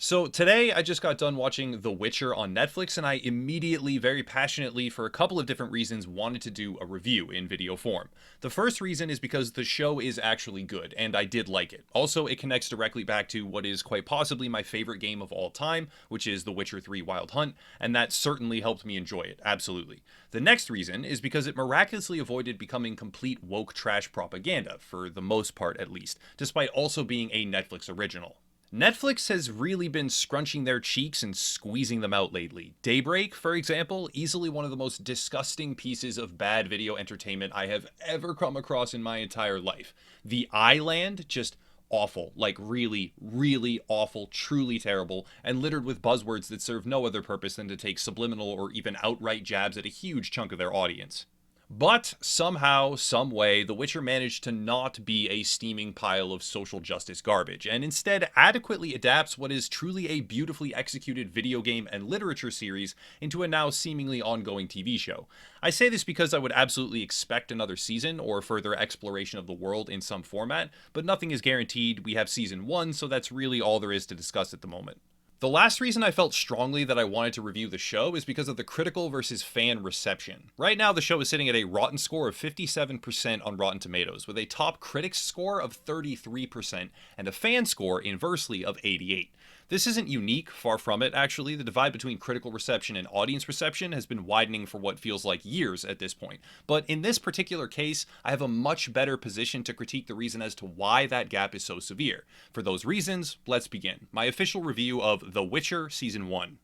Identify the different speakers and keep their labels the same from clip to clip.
Speaker 1: So today I just got done watching The Witcher on Netflix, and I immediately, very passionately, for a couple of different reasons, wanted to do a review in video form. The first reason is because the show is actually good, and I did like it. Also, it connects directly back to what is quite possibly my favorite game of all time, which is The Witcher 3 Wild Hunt, and that certainly helped me enjoy it, absolutely. The next reason is because it miraculously avoided becoming complete woke trash propaganda, for the most part at least, despite also being a Netflix original. Netflix has really been scrunching their cheeks and squeezing them out lately. Daybreak, for example, easily one of the most disgusting pieces of bad video entertainment I have ever come across in my entire life. The Island, just awful, like really, really awful, truly terrible, and littered with buzzwords that serve no other purpose than to take subliminal or even outright jabs at a huge chunk of their audience. But somehow, some way, The Witcher managed to not be a steaming pile of social justice garbage, and instead adequately adapts what is truly a beautifully executed video game and literature series into a now seemingly ongoing TV show. I say this because I would absolutely expect another season or further exploration of the world in some format, but nothing is guaranteed. We have season 1, so that's really all there is to discuss at the moment. The last reason I felt strongly that I wanted to review the show is because of the critical versus fan reception. Right now, the show is sitting at a rotten score of 57% on Rotten Tomatoes, with a top critics score of 33% and a fan score, inversely, of 88%. This isn't unique, far from it, actually. The divide between critical reception and audience reception has been widening for what feels like years at this point. But in this particular case, I have a much better position to critique the reason as to why that gap is so severe. For those reasons, let's begin. My official review of The Witcher Season 1.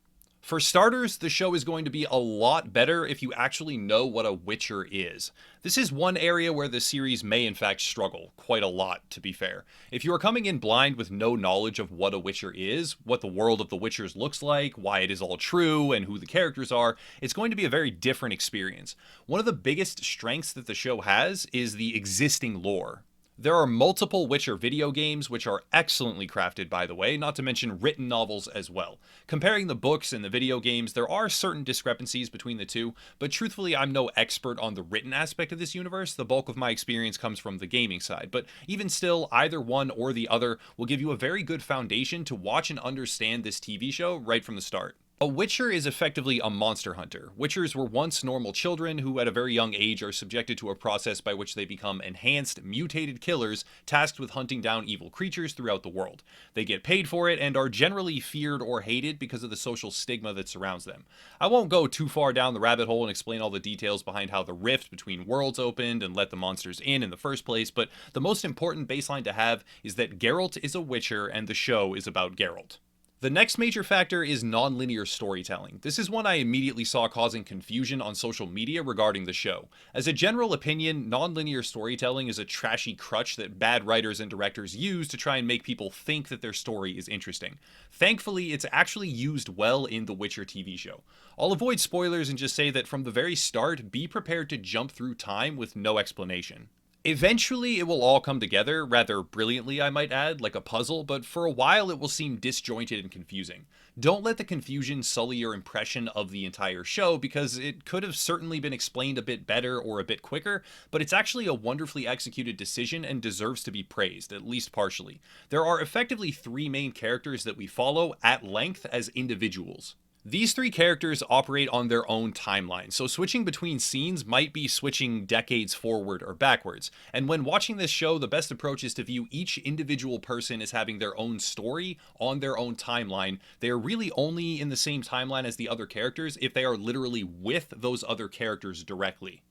Speaker 1: For starters, the show is going to be a lot better if you actually know what a Witcher is. This is one area where the series may in fact struggle, quite a lot to be fair. If you are coming in blind with no knowledge of what a Witcher is, what the world of the Witchers looks like, why it is all true, and who the characters are, it's going to be a very different experience. One of the biggest strengths that the show has is the existing lore. There are multiple Witcher video games, which are excellently crafted, by the way, not to mention written novels as well. Comparing the books and the video games, there are certain discrepancies between the two, but truthfully, I'm no expert on the written aspect of this universe. The bulk of my experience comes from the gaming side, but even still, either one or the other will give you a very good foundation to watch and understand this TV show right from the start. A Witcher is effectively a monster hunter. Witchers were once normal children who at a very young age are subjected to a process by which they become enhanced, mutated killers tasked with hunting down evil creatures throughout the world. They get paid for it and are generally feared or hated because of the social stigma that surrounds them. I won't go too far down the rabbit hole and explain all the details behind how the rift between worlds opened and let the monsters in the first place, but the most important baseline to have is that Geralt is a Witcher and the show is about Geralt. The next major factor is nonlinear storytelling. This is one I immediately saw causing confusion on social media regarding the show. As a general opinion, nonlinear storytelling is a trashy crutch that bad writers and directors use to try and make people think that their story is interesting. Thankfully, it's actually used well in The Witcher TV show. I'll avoid spoilers and just say that from the very start, be prepared to jump through time with no explanation. Eventually, it will all come together, rather brilliantly I might add, like a puzzle, but for a while it will seem disjointed and confusing. Don't let the confusion sully your impression of the entire show, because it could have certainly been explained a bit better or a bit quicker, but it's actually a wonderfully executed decision and deserves to be praised, at least partially. There are effectively three main characters that we follow at length as individuals. These three characters operate on their own timeline, so switching between scenes might be switching decades forward or backwards. And when watching this show, the best approach is to view each individual person as having their own story on their own timeline. They are really only in the same timeline as the other characters if they are literally with those other characters directly.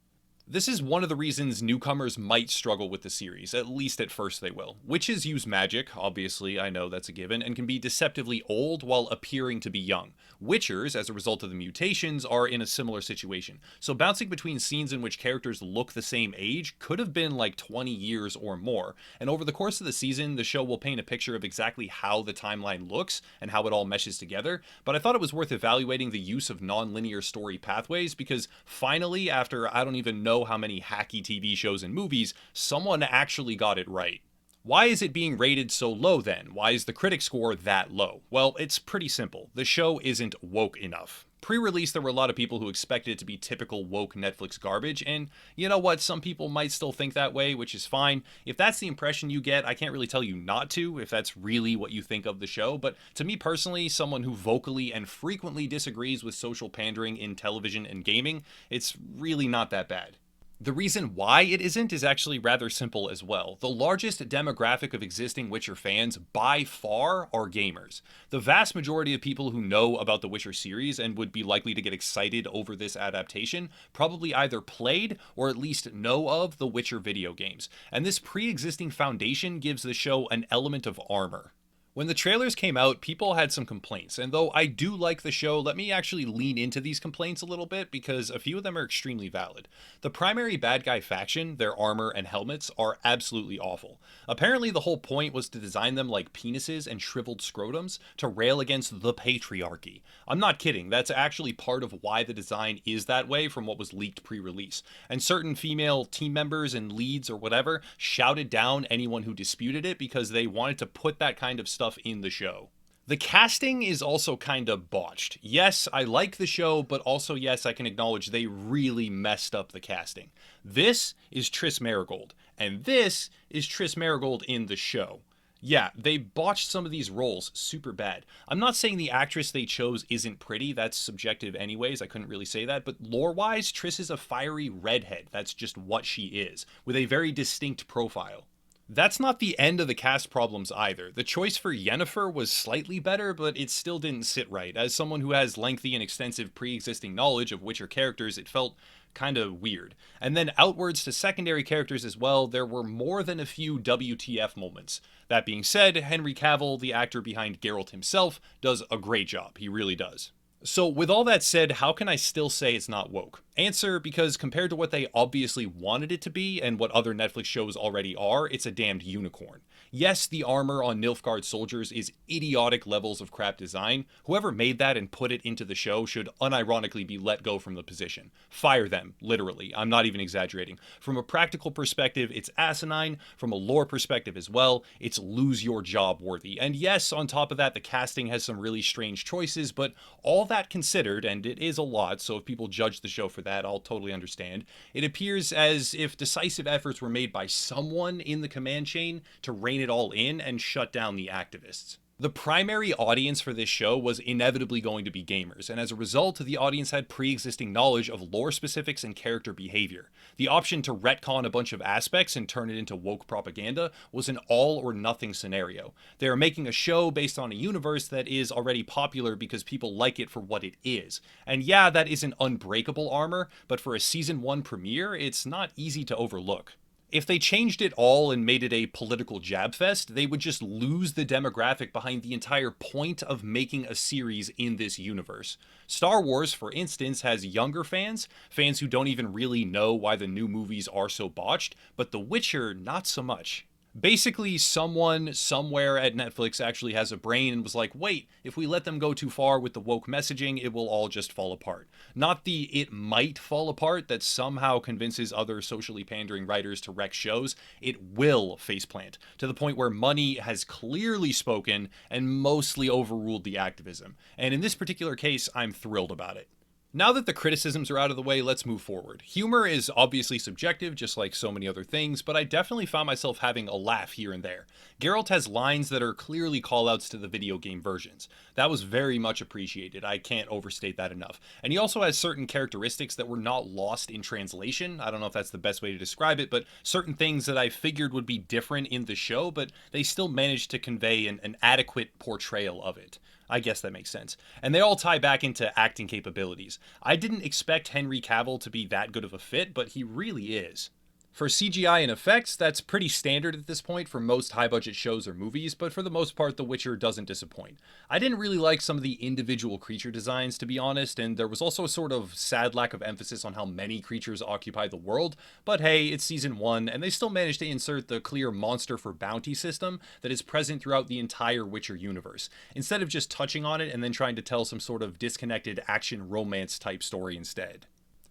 Speaker 1: This is one of the reasons newcomers might struggle with the series, at least at first they will. Witches use magic, obviously, I know that's a given, and can be deceptively old while appearing to be young. Witchers, as a result of the mutations, are in a similar situation. So bouncing between scenes in which characters look the same age could have been like 20 years or more, and over the course of the season, the show will paint a picture of exactly how the timeline looks and how it all meshes together, but I thought it was worth evaluating the use of non-linear story pathways because finally, after I don't even know how many hacky TV shows and movies, someone actually got it right. Why is it being rated so low then? Why is the critic score that low? Well, it's pretty simple. The show isn't woke enough. Pre-release, there were a lot of people who expected it to be typical woke Netflix garbage, and you know what? Some people might still think that way, which is fine. If that's the impression you get, I can't really tell you not to, if that's really what you think of the show, but to me personally, someone who vocally and frequently disagrees with social pandering in television and gaming, it's really not that bad. The reason why it isn't is actually rather simple as well. The largest demographic of existing Witcher fans, by far, are gamers. The vast majority of people who know about the Witcher series and would be likely to get excited over this adaptation probably either played or at least know of the Witcher video games, and this pre-existing foundation gives the show an element of armor. When the trailers came out, people had some complaints, and though I do like the show, let me actually lean into these complaints a little bit because a few of them are extremely valid. The primary bad guy faction, their armor and helmets, are absolutely awful. Apparently the whole point was to design them like penises and shriveled scrotums to rail against the patriarchy. I'm not kidding, that's actually part of why the design is that way from what was leaked pre-release. And certain female team members and leads or whatever shouted down anyone who disputed it because they wanted to put that kind of stuff in the show. The casting is also kind of botched. Yes, I like the show, but also yes, I can acknowledge they really messed up the casting. This is Triss Merigold, and this is Triss Merigold in the show. Yeah, they botched some of these roles super bad. I'm not saying the actress they chose isn't pretty, that's subjective anyways, I couldn't really say that, but lore-wise, Triss is a fiery redhead, that's just what she is, with a very distinct profile. That's not the end of the cast problems either. The choice for Yennefer was slightly better, but it still didn't sit right. As someone who has lengthy and extensive pre-existing knowledge of Witcher characters, it felt kind of weird. And then outwards to secondary characters as well, there were more than a few WTF moments. That being said, Henry Cavill, the actor behind Geralt himself, does a great job. He really does. So with all that said, how can I still say it's not woke? Answer, because compared to what they obviously wanted it to be and what other Netflix shows already are, it's a damned unicorn. Yes, the armor on Nilfgaard soldiers is idiotic levels of crap design. Whoever made that and put it into the show should unironically be let go from the position. Fire them, literally. I'm not even exaggerating. From a practical perspective, it's asinine. From a lore perspective as well, it's lose your job worthy. And yes, on top of that, the casting has some really strange choices, but all that considered, and it is a lot, so if people judge the show for that, I'll totally understand. It appears as if decisive efforts were made by someone in the command chain to rein it all in and shut down the activists. The primary audience for this show was inevitably going to be gamers, and as a result, the audience had pre-existing knowledge of lore specifics and character behavior. The option to retcon a bunch of aspects and turn it into woke propaganda was an all-or-nothing scenario. They are making a show based on a universe that is already popular because people like it for what it is. And yeah, that isn't unbreakable armor, but for a Season 1 premiere, it's not easy to overlook. If they changed it all and made it a political jab fest, they would just lose the demographic behind the entire point of making a series in this universe. Star Wars, for instance, has younger fans who don't even really know why the new movies are so botched, but The Witcher, not so much. Basically, someone somewhere at Netflix actually has a brain and was like, wait, if we let them go too far with the woke messaging, it will all just fall apart. Not the it might fall apart that somehow convinces other socially pandering writers to wreck shows. It will faceplant, to the point where money has clearly spoken and mostly overruled the activism. And in this particular case, I'm thrilled about it. Now that the criticisms are out of the way, let's move forward. Humor is obviously subjective, just like so many other things, but I definitely found myself having a laugh here and there. Geralt has lines that are clearly callouts to the video game versions. That was very much appreciated, I can't overstate that enough. And he also has certain characteristics that were not lost in translation. I don't know if that's the best way to describe it, but certain things that I figured would be different in the show, but they still managed to convey an adequate portrayal of it. I guess that makes sense. And they all tie back into acting capabilities. I didn't expect Henry Cavill to be that good of a fit, but he really is. For CGI and effects, that's pretty standard at this point for most high-budget shows or movies, but for the most part, The Witcher doesn't disappoint. I didn't really like some of the individual creature designs, to be honest, and there was also a sort of sad lack of emphasis on how many creatures occupy the world, but hey, it's Season 1, and they still managed to insert the clear monster for bounty system that is present throughout the entire Witcher universe, instead of just touching on it and then trying to tell some sort of disconnected action romance type story instead.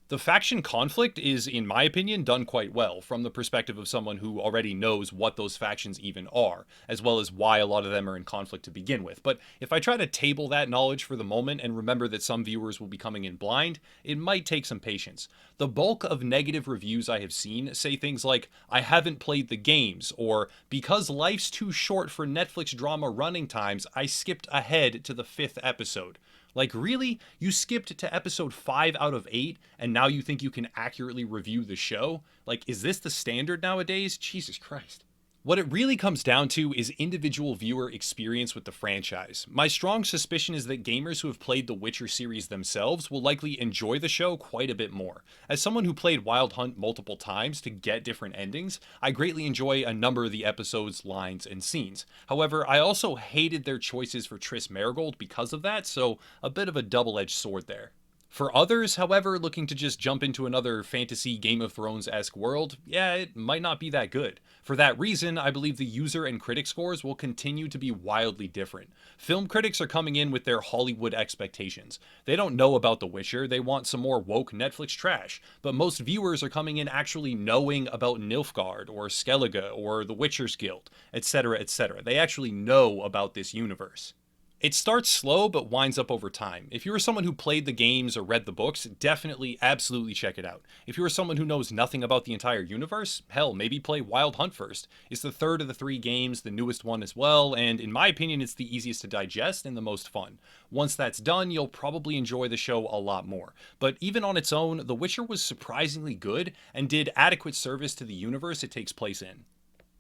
Speaker 1: The faction conflict is, in my opinion, done quite well from the perspective of someone who already knows what those factions even are, as well as why a lot of them are in conflict to begin with. But if I try to table that knowledge for the moment and remember that some viewers will be coming in blind, it might take some patience. The bulk of negative reviews I have seen say things like, I haven't played the games, or because life's too short for Netflix drama running times, I skipped ahead to the 5th episode. Like, really? You skipped to episode 5 out of 8, and now you think you can accurately review the show? Like, is this the standard nowadays? Jesus Christ. What it really comes down to is individual viewer experience with the franchise. My strong suspicion is that gamers who have played the Witcher series themselves will likely enjoy the show quite a bit more. As someone who played Wild Hunt multiple times to get different endings, I greatly enjoy a number of the episodes, lines, and scenes. However, I also hated their choices for Triss Merigold because of that, so a bit of a double-edged sword there. For others, however, looking to just jump into another fantasy Game of Thrones-esque world, yeah, it might not be that good. For that reason, I believe the user and critic scores will continue to be wildly different. Film critics are coming in with their Hollywood expectations. They don't know about The Witcher, they want some more woke Netflix trash. But most viewers are coming in actually knowing about Nilfgaard, or Skellige, or The Witcher's Guild, etc., etc. They actually know about this universe. It starts slow but winds up over time. If you are someone who played the games or read the books, definitely, absolutely check it out. If you are someone who knows nothing about the entire universe, hell, maybe play Wild Hunt first. It's the third of the 3 games, the newest one as well, and in my opinion, it's the easiest to digest and the most fun. Once that's done, you'll probably enjoy the show a lot more. But even on its own, The Witcher was surprisingly good and did adequate service to the universe it takes place in.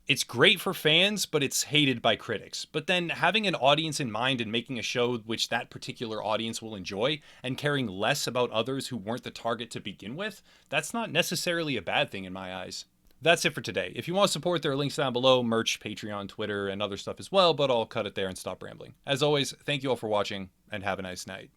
Speaker 1: It's great for fans, but it's hated by critics. But then having an audience in mind and making a show which that particular audience will enjoy, and caring less about others who weren't the target to begin with, that's not necessarily a bad thing in my eyes. That's it for today. If you want to support, there are links down below, merch, Patreon, Twitter, and other stuff as well, but I'll cut it there and stop rambling. As always, thank you all for watching, and have a nice night.